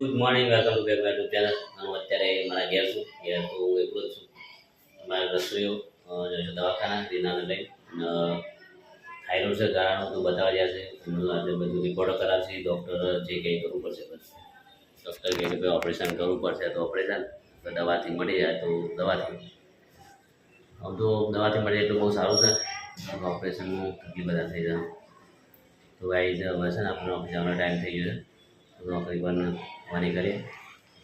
Good morning, welcome to back my YouTube channel. હું અત્યારે મારા ઘેર છું. ઘેર તો હું એકલો જ છું. મારા રસોઈઓ દવાખાના રીનાને લઈ થાઇરોઇડ છે, ગાળાનું તો બતાવવા ગયા છે. આજે બધું રિપોર્ટો કરાવશે. ડૉક્ટર જે કંઈ કરવું પડશે બસ. ડૉક્ટર કહે કે ઓપરેશન કરવું પડશે તો ઓપરેશન, દવાથી મળી જાય તો દવાથી. આમ તો દવાથી મળી જાય તો બહુ સારું છે. ઓપરેશનનું થકી બધા થઈ જાય તો ગાઈઝ હવે છે ને આપણે ઓફિસ જવાનો ટાઈમ થઈ ગયો છે. તો નોકરી પણ વાની કરીએ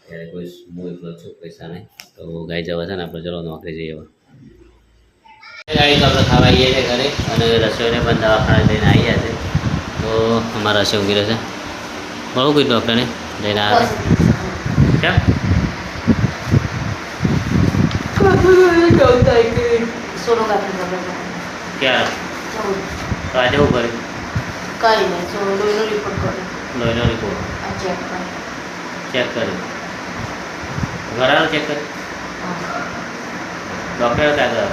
ત્યારે કોઈ હું એકલો છું, પૈસા નહીં. તો ગાઈ જવા છે ને આપણે ચલો નોકરી જઈએ. હવે ગાડી તો આપણે ખાવા આવીએ છીએ ઘરે અને રસોઈને પણ દવાખાને લઈને આવી ગયા છે. તો અમારા રસોઈ ઊંઘી રહેશે. બહુ કીધું ડૉક્ટરને લઈને આવ્યા કેમ ક્યારે તો આજે શું કર્યું? કઈ નહીં, જો લોહીનો રિપોર્ટ કર્યો. લોહીનો રિપોર્ટ આ ચેક કર્યો. ચેક કર્યો? ઘરાનો ચેક કર્યો? ડૉક્ટરે ક્યાં ગયો?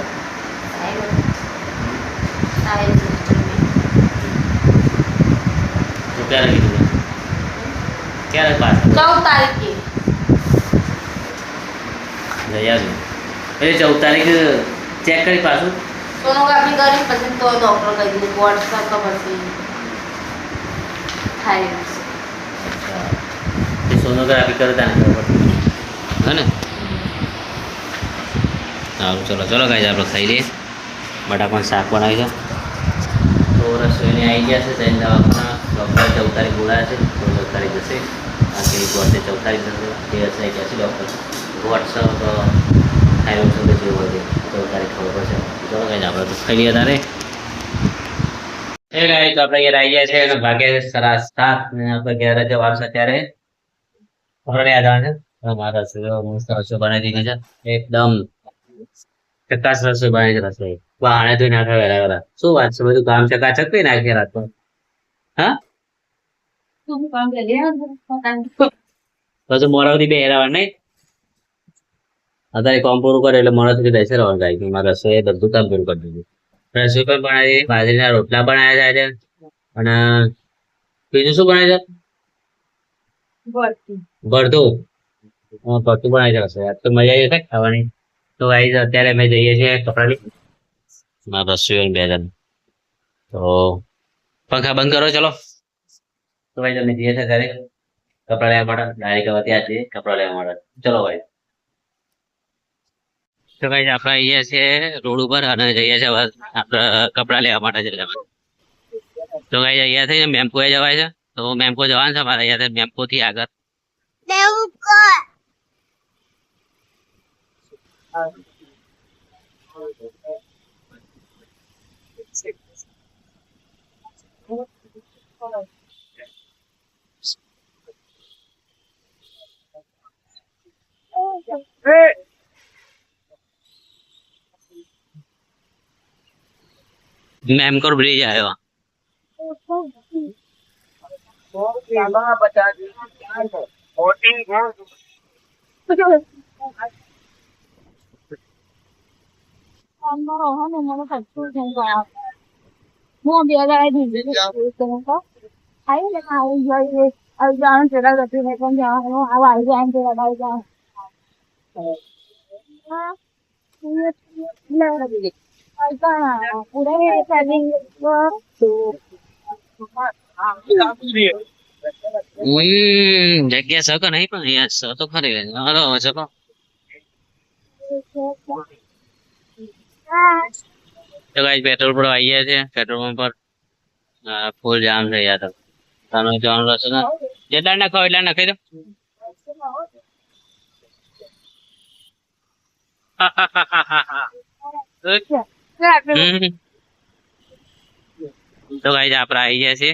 તો ક્યારે કીધું? ક્યારે પાસ 14 તારીખે જઈ આવ્યું એટલે 14 તારીખે ચેક કરી પાછું સોનોગ્રાફી કરી પછી તો ડોક્ટર કહી દીધું વોટ્સઅપ તો પછી થાય. સોનોગ્રાફી કરતા ને ખબર હે ને. સારું ચલો ચલો ગાઈઝ આપણે ખાઈ લઈએ. બટાકાનું શાક બનાવી છે. તો રસોઈને આવી ગયા છે. જઈને દવાખાના ડૉક્ટર 14 તારીખ બોલાયા છે. તો 14 તારીખ જશે. બાકી રિપોર્ટ 14 તારીખ જશે. તે હશે ગયા છે ડૉક્ટર. વોટ્સઅપ થાઇરોઇડ છે જે હોય તે 14 તારીખ ખબર પડશે. ચલો ગાઈઝ આપણે તો ખાઈ લઈએ તારે. એ ગાઈઝ તો આપણે ઘેર આવી ગયા છે અને ભાગે 7:30 ને આપણે ઘેર જવાનું છે. ત્યારે ખબર યાદ આવે છે મારા રસોઈ બનાવી દીધી છે. એકદમ ચકાસ રસોઈ બનાવી છે. રસોઈ આણે ધોઈ નાખે વેલા વેલા. શું વાત છે, બધું કામ ચકાચક કઈ નાખી રાત પર. હા પછી મોડા સુધી બે હેરાવા નહીં. અત્યારે કામ પૂરું કરે એટલે મોડા સુધી બેસી રહેવાનું. ગાય મારા રસોઈ બધું કામ પૂરું કરી દીધું. રસોઈ પણ બનાવી, બાજરીના રોટલા બનાવ્યા જાય છે અને બીજું શું બનાવે છે? ભરતું ભરતું બનાવી છે રસોઈ. તો મજા આવી છે ખાવાની. તો ગાઈઝ અત્યારે અમે જઈએ છીએ કપડા લઈ મારા રસોઈ બે જણ. તો પંખા બંધ કરો ચલો. તો ભાઈ તમે જઈએ છે ઘરે કપડા લેવા માટે. ડાયરેક્ટ હવે ત્યાં જઈએ કપડા લેવા માટે. ચલો ભાઈ. તો ભાઈ આપણે અહીંયા છે રોડ ઉપર અને જઈએ છીએ આપણે કપડા લેવા માટે જઈએ. તો ભાઈ અહીંયાથી મેમ્પો જવાય છે. તો મેમ્પો જવાનું છે મારે અહીંયાથી મેમ્પો થી આગળ. મેમકોર બ્રિજ આવ્યો. જગ્યા શકો નહીં પણ અહીંયા સ તો ખરી. હલો શકો તો ગાઈસ પેટ્રોલ પર આવી ગયા છે. પેટ્રોલ પંપ પર ફૂલ જામ છે યાર. તમે જવાનું રસ્તો ને જેટલા નાખો એટલા નાખી દો. તો ગાઈસ આપણે આવી ગયા છે.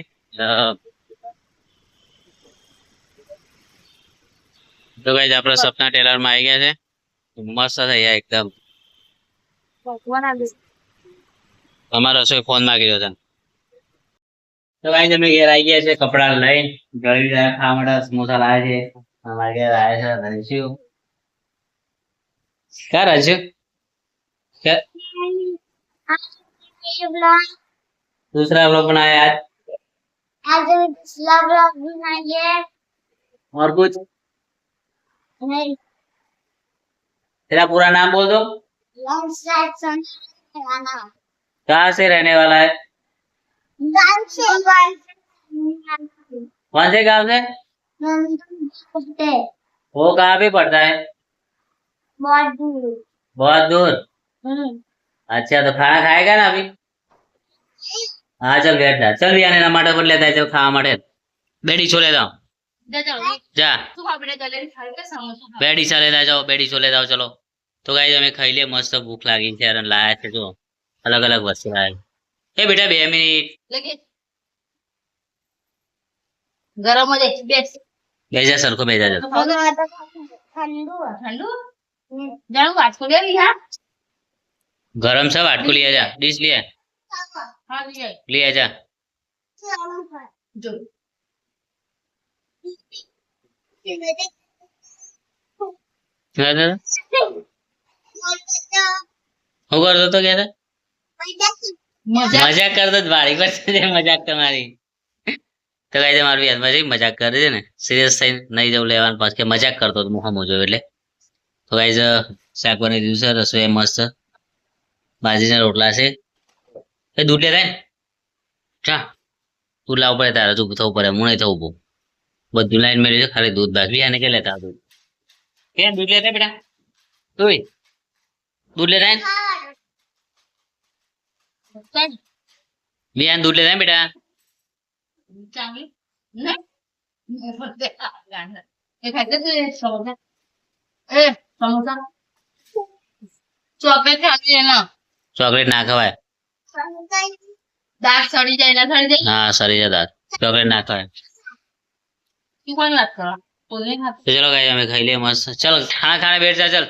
તો ગાઈસ આપણે સપના ટેલર માં આવી ગયા છે. મસ્ત થઈ ગયા એકદમ. તમારો રસોઈ ફોન માં ગયો છે. તો ગાઈસ અમે ઘેર આવી ગયા છે કપડા લઈને. ગળી ખાવા માટે સમોસા લાવ્યા છે. અમારે ઘેર આવ્યા છે રંજ્યું. ક્યાં રંજ્યું? दूसरा ब्लॉग बनाया आज आज दूसरा ब्लॉग बनाइए और कुछ नहीं तेरा पूरा नाम बोल दो। लॉन्ग साइड सन खाना कहाँ से रहने वाला है? गांव से कौन से गांव से? नंदन वो कहाँ पे पड़ता है? बहुत दूर बहुत दूर। हम्म अच्छा तो खाना खाएगा ना अभी? हाँ चल बैठ जा, चल बिया ने टमाटर पर लेता है, चल खावा माटे बेड़ी छोले जाओ जा, બેડી ચાલે જાઓ, બેડી ચોલે જાઓ ચલો। તો ગાઈસ અમે ખાઈ લે, મસ્ત ભૂખ લાગી છે અને લાયા છે જો અલગ અલગ વસ્તુ લાયા છે। એ બેટા 2 મિનિટ गरम हो जाए बेस બેજા સરખો બેજા જો ठंडू ठंडू जानो बात को ले लिया गरम सब आटको लिया जा, डिश लिया हां लिया लिया जा। जो हाँ, तो હું કરતો તો કે મજાક કરતો જ વાળી કરશે મજાક તમારી। તો ગાઈસ મારું યાદમાં છે મજાક કરે છે ને, સિરિયસ થઈને નહીં જવું લેવાનું પાછું કે મજાક કરતો તો હું સમજો એટલે। તો ગાઈસ શાક બની દીધું છે, રસોઈ મસ્ત બાજરીના રોટલા છે। એ દૂધ લેતા ને ચા તું લાવવું પડે તારે, તું થવું પડે, હું નહીં થવું બહુ બધું લાઈન મેળવ્યું છે, ખાલી દૂધ બાકી આને કે લેતા દૂધ કે દૂધ લેતા બેટા તું दूध लेता है बियान दूध लेता है बेटा चांगली नहीं ये खाते तो समोसा समोसा चॉकलेट खाती है ना चॉकलेट ना खवाए दांत सड़ी जाए ना सड़ी जाए हाँ सरी जा दांत चॉकलेट ना खवाए क्यों कौन बात करा तो नहीं खाते तो चलो गाइस हमें खाई लिया मस्त, चल खाना खाने बैठ जा चल।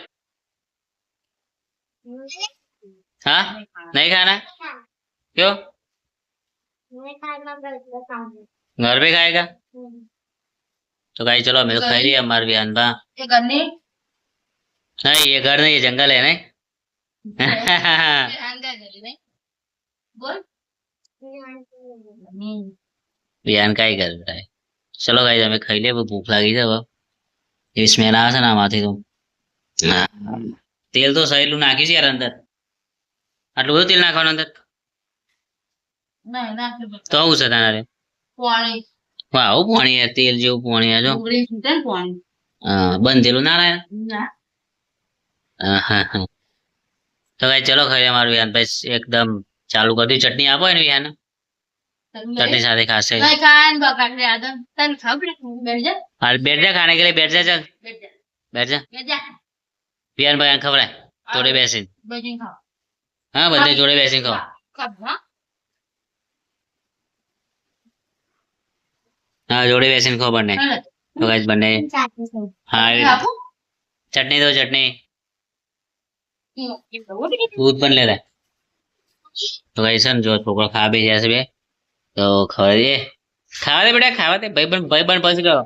हाँ नहीं खाना क्यों? घर पे खाएगा तो गाइस चलो हमें तो खाई लिया हमारे बियान बा। ये गन्ने नहीं ये घर नहीं, ये जंगल है नहीं अंदर गली नहीं बोल बियान का ही घर है। चलो गाइस हमें खाई लिया, भूख लगी है अब इसमें ना से ना आती तुम तेल तो સહેલું નાખી છે યાર અંદર, આટલું બધું તેલ નાખવાનું અંદર नहीं ना તો આવું છે તારે पानी વાહ આવું પાણી યાર, તેલ જેવું પાણી આ જો उंगली छूटे पानी બંધેલું ના લાયા ना હા હા। તો ભાઈ ચલો ખાઈ અમારું વિહાન ભાઈ એકદમ ચાલુ કરી દી, ચટણી આપો ને વિહાન चटनी साथे खासे नहीं खान बकट रे आदम तन खाओ बैठ जा और बैठ जा खाने के लिए, बैठ जा चल बैठ जा बैठ जा बैठ जा बिहान बयान खबर है जोड़े बैसी बजिंग खाओ हाँ बदले जोड़े बैसी खाओ कब हां हाँ जोड़े बैसी खाओ बनने तो गाइस बनने हाँ चटनी दो चटनी दूध बन ले रहा तो गाइस जो छोकरा खा भी जैसे भी तो खबर ये खावा दे बेटा खावा दे भाई बन पहुंच गयो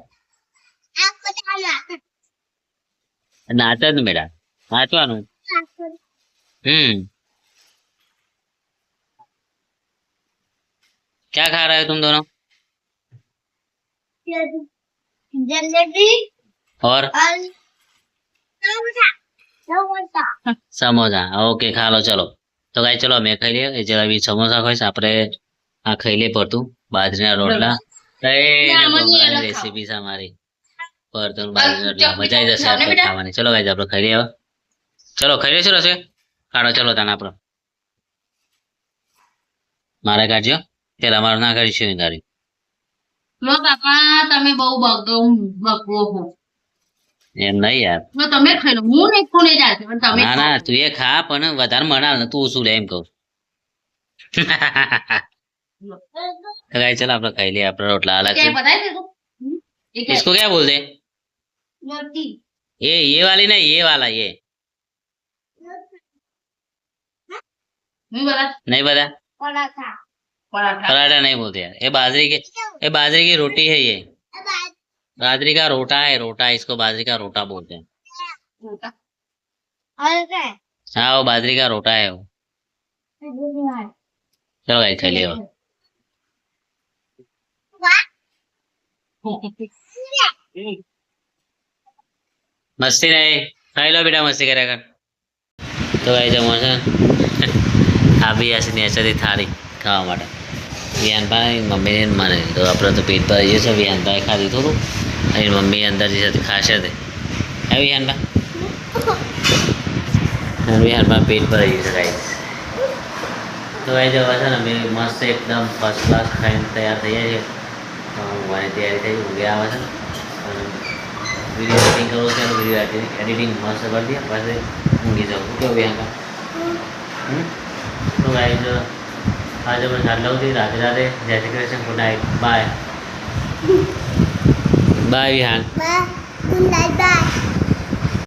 नाचा तू बेटा नाचवानु क्या खा रहे हो तुम दोनों? जलेबी और समोसा ओके खा लो चलो। तो गाइस चलो मैं खाई लिए जरा भी समोसा खाई આપણે આ ખાઈ લે પડતું બાજરીના રોટલા રેસીપી છે અમારી પડતું બાજરીના રોટલા મજા આવી જશે આપણે ખાવાની। ચલો ગાઈસ આપણે ખાઈ લઈએ હવે, ચલો ખાઈ લેશું રસે કાઢો ચલો તાને આપણે મારે કાઢજો તેલ અમારું ના કાઢીશું તારી લો કાકા તમે બહુ બકવો હો એમ નહીં યાર તમે ખાઈ લો હું નહીં કોને જાતે પણ તમે ના ના તું એ ખા પણ વધારે મણાલ ને તું શું લે એમ કહું तो गाइस चलो आप लोग खाई लिया अपना रोटला अलग क्या से। बताए तेरे को इसको क्या बोलते हैं? रोटी ये वाली नहीं, ये वाला ये नहीं बोला नहीं पता पराठा पराठा पराठा नहीं बोलते यार, ये बाजरे की रोटी है, ये बाजरी का रोटा है, रोटा इसको बाजरी का रोटा बोलते हैं। हाँ वो बाजरी का रोटा है वो। चलो गाइस खा लिया મસ્તી નહીં ખાઈ લો બેટા મસ્તી કર્યા કર તો ભાઈ જમો છે આ બી હશે નેચરથી થાળી ખાવા માટે વિહાનભાઈ મમ્મીને મને તો આપણે તો પેટ પર જઈએ છે વિહાનભાઈ ખાધી થોડું અને મમ્મી અંદર જે છે ખાશે તે હે વિહાનભાઈ વિહાનભાઈ પેટ પર જઈએ છે ગાઈસ તો ભાઈ જવા છે ને અમે મસ્ત એકદમ ફર્સ્ટ ક્લાસ ખાઈને તૈયાર થઈ જાય છે મારી તૈયારી થઈ ઊંઘે આવે છે અને વિડીયો એડિટિંગ કરવું છે વિડીયો એડિટિંગ મસ્ત કરી દઈએ પછી ઊંઘી જાઉં કેવું વિહાનભાઈ તો ભાઈ જો આજે મને આટલા સુધી રાધે રાધે જય Shri Krishna good night bye bye Vihaan Bye. Good night. Bye.